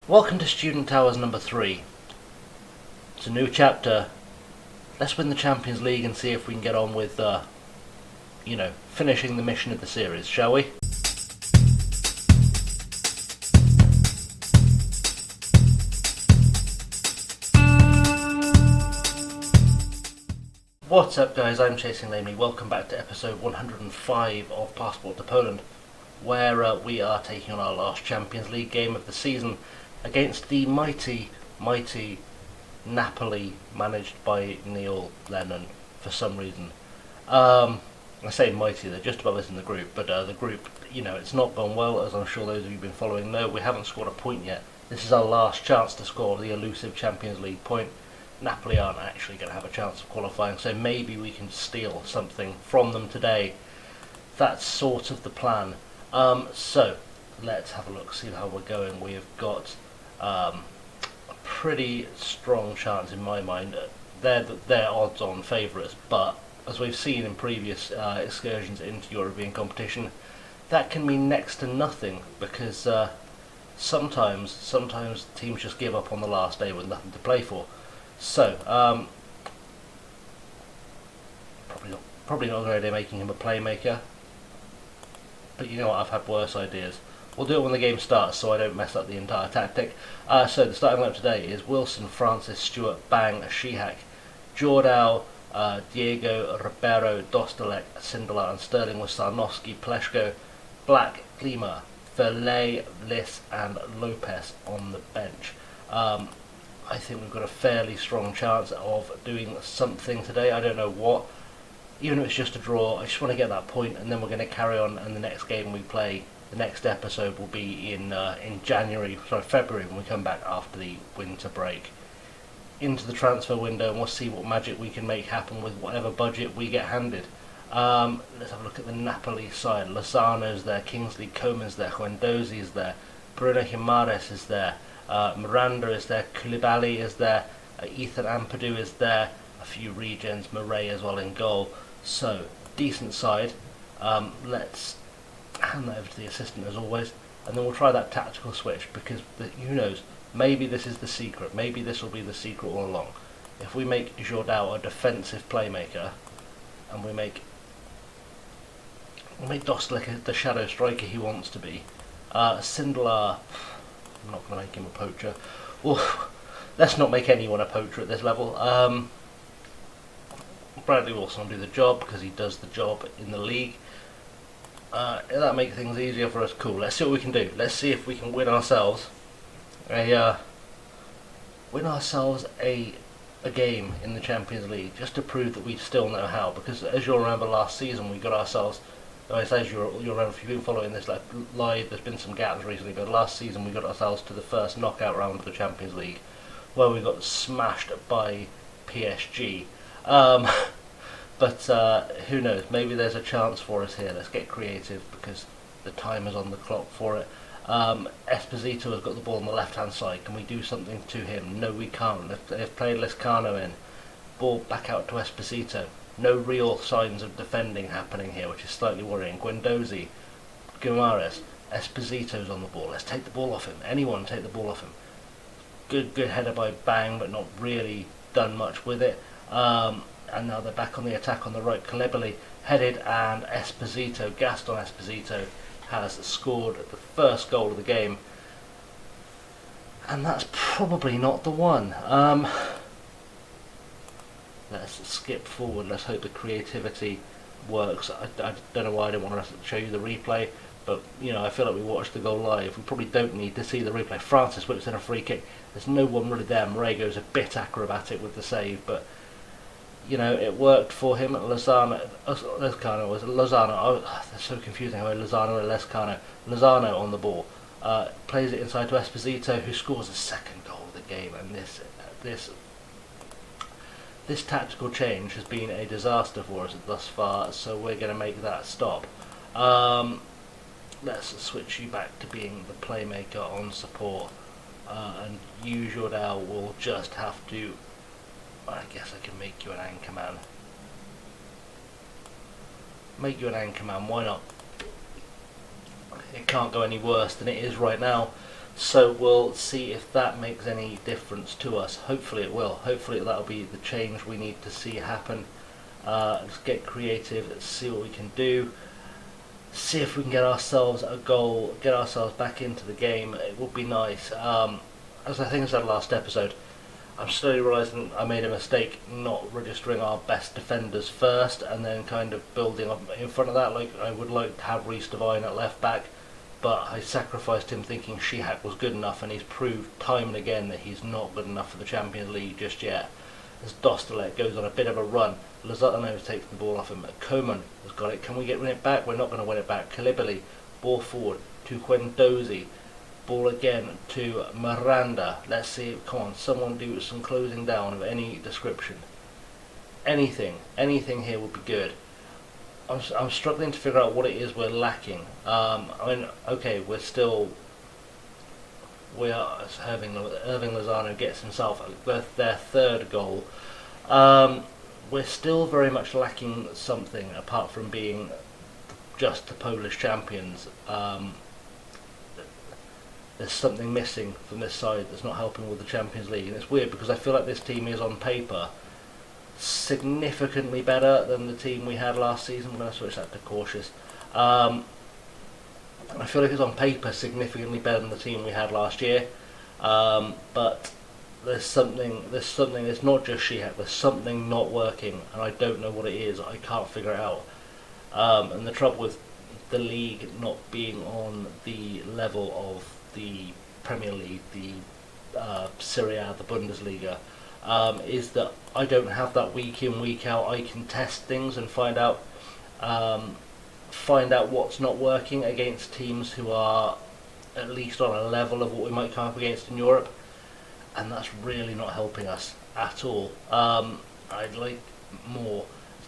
Welcome to Student Towers number 3. It's a new chapter. Let's win the Champions League and see if we can get on with, finishing the mission of the series, shall we? What's up, guys? I'm ChasingLamely. Welcome back to episode 105 of Passport to Poland, where we are taking on our last Champions League game of the season against the mighty Napoli, managed by Neil Lennon for some reason. I say mighty, they're just above us in the group, but the group, it's not gone well, as I'm sure those of you who've been following know. We haven't scored a point yet. This is our last chance to score the elusive Champions League point. Napoli aren't actually going to have a chance of qualifying, so maybe we can steal something from them today. That's sort of the plan. So let's have a look, see how we're going. We've got a pretty strong chance in my mind. They're odds-on favourites, but as we've seen in previous excursions into European competition, that can mean next to nothing, because sometimes teams just give up on the last day with nothing to play for. So, probably not a good idea making him a playmaker, but you know what, I've had worse ideas. We'll do it when the game starts so I don't mess up the entire tactic. So the starting lineup today is Wilson, Francis, Stewart, Bang, Shihak, Jordao, Diego, Ribeiro, Dostalek, Sindelar and Sterling with Sarnowski, Pleshko, Black, Klima, Verley, Liss and Lopez on the bench. I think we've got a fairly strong chance of doing something today. I don't know what. Even if it's just a draw, I just want to get that point, and then we're going to carry on. And the next game we play, the next episode will be in February, when we come back after the winter break into the transfer window, and we'll see what magic we can make happen with whatever budget we get handed. Let's have a look at the Napoli side. Lozano's there, Kingsley Coman's there, Guendouzi's there, Bruno Jimenez is there. Miranda is there, Koulibaly is there, Ethan Ampadu is there, a few regens, Murray as well in goal. So, decent side. Let's hand that over to the assistant as always, and then we'll try that tactical switch, because who knows, maybe this is the secret, maybe this will be the secret all along. If we make Jordao a defensive playmaker, and we make Dostalek the shadow striker he wants to be, Sindelar, I'm not going to make him a poacher. Well, let's not make anyone a poacher at this level. Bradley Wilson will do the job because he does the job in the league. That makes things easier for us. Cool. Let's see what we can do. Let's see if we can win ourselves a game in the Champions League, just to prove that we still know how. Because as you'll remember, last season we got ourselves. As you'll remember, if you've been following this live, there's been some gaps recently, but last season we got ourselves to the first knockout round of the Champions League, where we got smashed by PSG. But who knows, maybe there's a chance for us here. Let's get creative, because the time is on the clock for it. Esposito has got the ball on the left-hand side. Can we do something to him? No, we can't. They've played Lescano in. Ball back out to Esposito. No real signs of defending happening here, which is slightly worrying. Guendouzi, Guimaraes, Esposito's on the ball. Let's take the ball off him. Anyone take the ball off him. Good header by Bang, but not really done much with it. And now they're back on the attack on the right. Koulibaly headed, and Esposito, Gaston Esposito, has scored the first goal of the game. And that's probably not the one. Let's skip forward. Let's hope the creativity works. I don't know why I didn't want to show you the replay, but I feel like we watched the goal live. We probably don't need to see the replay. Francis whips in a free kick. There's no one really there. Murray goes a bit acrobatic with the save, but it worked for him. Lescano. Oh, that's so confusing. Lozano and Lescano. Lozano on the ball. Plays it inside to Esposito, who scores the second goal of the game. And this tactical change has been a disaster for us thus far, so we're going to make that stop. Let's switch you back to being the playmaker on support, and you, Jordao, will just have to. I guess I can make you an anchor man. Why not? It can't go any worse than it is right now. So we'll see if that makes any difference to us. Hopefully it will. Hopefully that'll be the change we need to see happen. Let's get creative, let's see what we can do. See if we can get ourselves a goal, get ourselves back into the game. It would be nice. As I think I said last episode, I'm slowly realising I made a mistake not registering our best defenders first and then kind of building up in front of that. Like I would like to have Reece Devine at left back, but I sacrificed him thinking Shihak was good enough, and he's proved time and again that he's not good enough for the Champions League just yet. As Dostalek goes on a bit of a run, Lozano takes the ball off him. Coman has got it. Can we win it back? We're not going to win it back. Kalibali, ball forward to Guendouzi. Ball again to Miranda. Let's see. Come on, someone do some closing down of any description. Anything here would be good. I'm struggling to figure out what it is we're lacking. I mean, okay, Irving Lozano gets himself their third goal. We're still very much lacking something apart from being just the Polish champions. There's something missing from this side that's not helping with the Champions League, and it's weird because I feel like this team is on paper significantly better than the team we had last season. I'm going to switch that to cautious. I feel like it's on paper significantly better than the team we had last year, but there's something. It's not just Shihak. There's something not working, and I don't know what it is. I can't figure it out. And the trouble with the league not being on the level of the Premier League, the Serie A, the Bundesliga, is that I don't have that week in, week out. I can test things and find out what's not working against teams who are at least on a level of what we might come up against in Europe, and that's really not helping us at all. I'd like more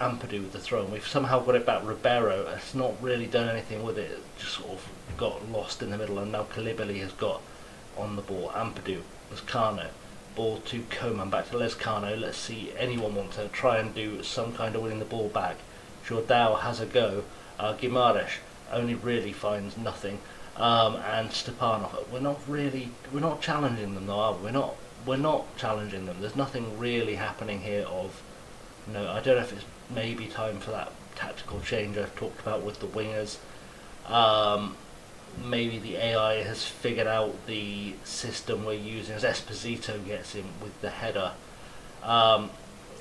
Ampadu with the throw, and we've somehow got it back. Ribeiro has not really done anything with it, just sort of got lost in the middle, and now Kalibali has got on the ball. Ampadu, Lescano, ball to Coman, back to Lescano. Let's see, anyone want to try and do some kind of winning the ball back. Jordao has a go. Guimaraes only really finds nothing, and Stepanov. We're not challenging them though, are we? We're not challenging them. There's nothing really happening here of. No, I don't know if it's maybe time for that tactical change I've talked about with the wingers. Maybe the AI has figured out the system we're using as Esposito gets in with the header.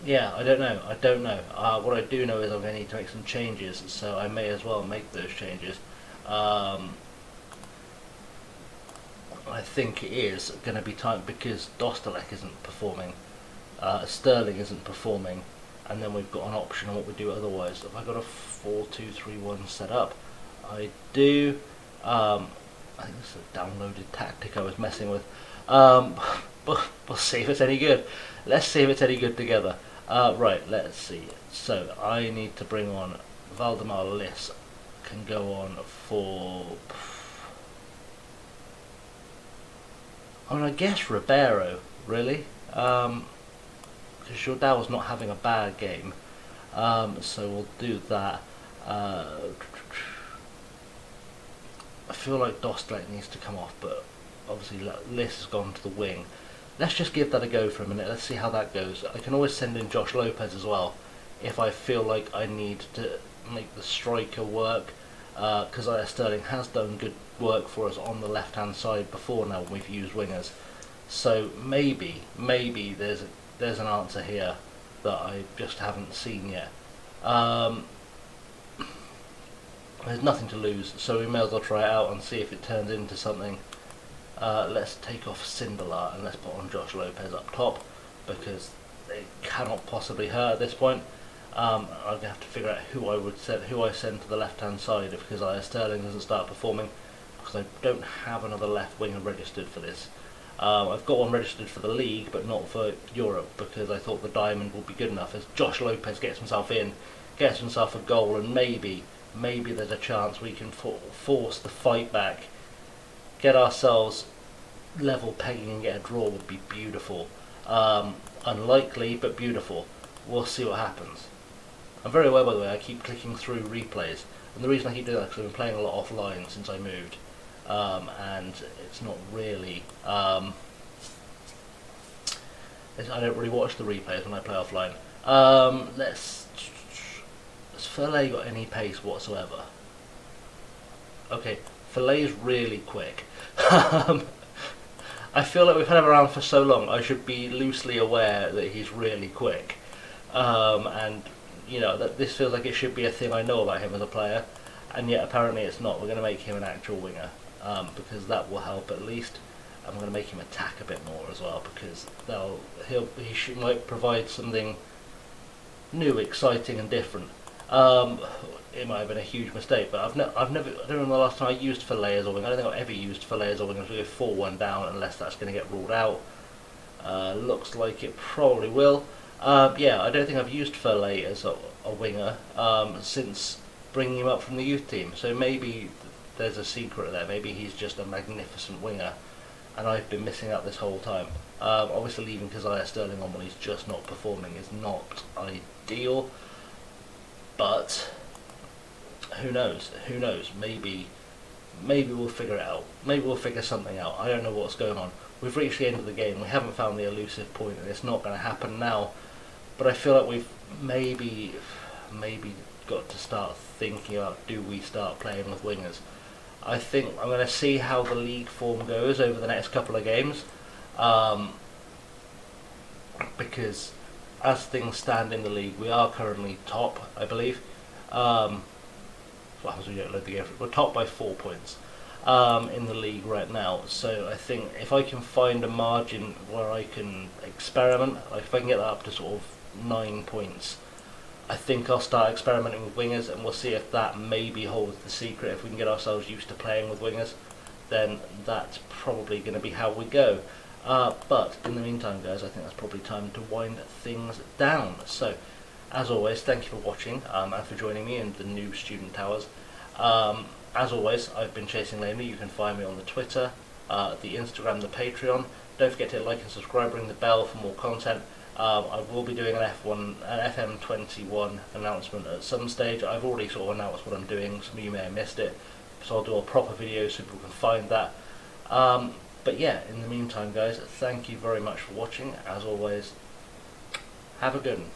Yeah, I don't know. What I do know is I'm going to need to make some changes, so I may as well make those changes. I think it is going to be time because Dostalek isn't performing, Sterling isn't performing, and then we've got an option on what we do otherwise. Have I got a 4-2-3-1 set up? I do. I think this is a downloaded tactic I was messing with. But we'll see if it's any good. Let's see if it's any good together. Right, let's see. So I need to bring on Valdemar Liss. Can go on for. I mean, I guess Ribeiro, really. Because Jordao was not having a bad game. So we'll do that. I feel like Dostalek needs to come off, but obviously Liss has gone to the wing. Let's just give that a go for a minute. Let's see how that goes. I can always send in Josh Lopez as well if I feel like I need to make the striker work, because Sterling has done good work for us on the left hand side before now when we've used wingers. So maybe there's an answer here that I just haven't seen yet. There's nothing to lose, so we may as well try it out and see if it turns into something. Let's take off Sindelar and let's put on Josh Lopez up top, because they cannot possibly hurt at this point. I'm going to have to figure out who I send to the left hand side because Sterling doesn't start performing, because I don't have another left winger registered for this. I've got one registered for the league but not for Europe, because I thought the diamond would be good enough as Josh Lopez gets himself in, gets himself a goal, and maybe there's a chance we can force the fight back, get ourselves level pegging and get a draw. Would be beautiful. Unlikely, but beautiful. We'll see what happens. I'm very aware, by the way, I keep clicking through replays, and the reason I keep doing that is because I've been playing a lot offline since I moved. and it's not really. I don't really watch the replays when I play offline. Has Filet got any pace whatsoever? Okay, Filet's really quick. I feel like we've had him around for so long, I should be loosely aware that he's really quick. And, that this feels like it should be a thing I know about him as a player, and yet apparently it's not. We're going to make him an actual winger, because that will help at least. And we're going to make him attack a bit more as well, because might provide something new, exciting and different. It might have been a huge mistake, but I don't remember the last time I used Filet as a winger. I don't think I've ever used Filet as a winger. So we go 4-1 down unless that's going to get ruled out. Looks like it probably will. Yeah, I don't think I've used Filet as a winger since bringing him up from the youth team. So maybe there's a secret there. Maybe he's just a magnificent winger, and I've been missing out this whole time. Obviously, leaving Keziah Sterling on when he's just not performing is not ideal, but who knows? Who knows? Maybe we'll figure it out. Maybe we'll figure something out. I don't know what's going on. We've reached the end of the game. We haven't found the elusive point, and it's not going to happen now. But I feel like we've maybe got to start thinking about, do we start playing with wingers? I think I'm going to see how the league form goes over the next couple of games, because as things stand in the league, we are currently top, I believe. What happens when you don't load the game? We're top by 4 points in the league right now. So I think if I can find a margin where I can experiment, like if I can get that up to sort of 9 points, I think I'll start experimenting with wingers, and we'll see if that maybe holds the secret. If we can get ourselves used to playing with wingers, then that's probably going to be how we go. But in the meantime, guys, I think that's probably time to wind things down. So, as always, thank you for watching and for joining me in the new Student Towers. As always, I've been ChasingLamely. You can find me on the Twitter, the Instagram, the Patreon. Don't forget to hit like and subscribe, ring the bell for more content. I will be doing an FM21 announcement at some stage. I've already sort of announced what I'm doing. Some of you may have missed it, so I'll do a proper video so people can find that. But yeah, in the meantime, guys, thank you very much for watching. As always, have a good one.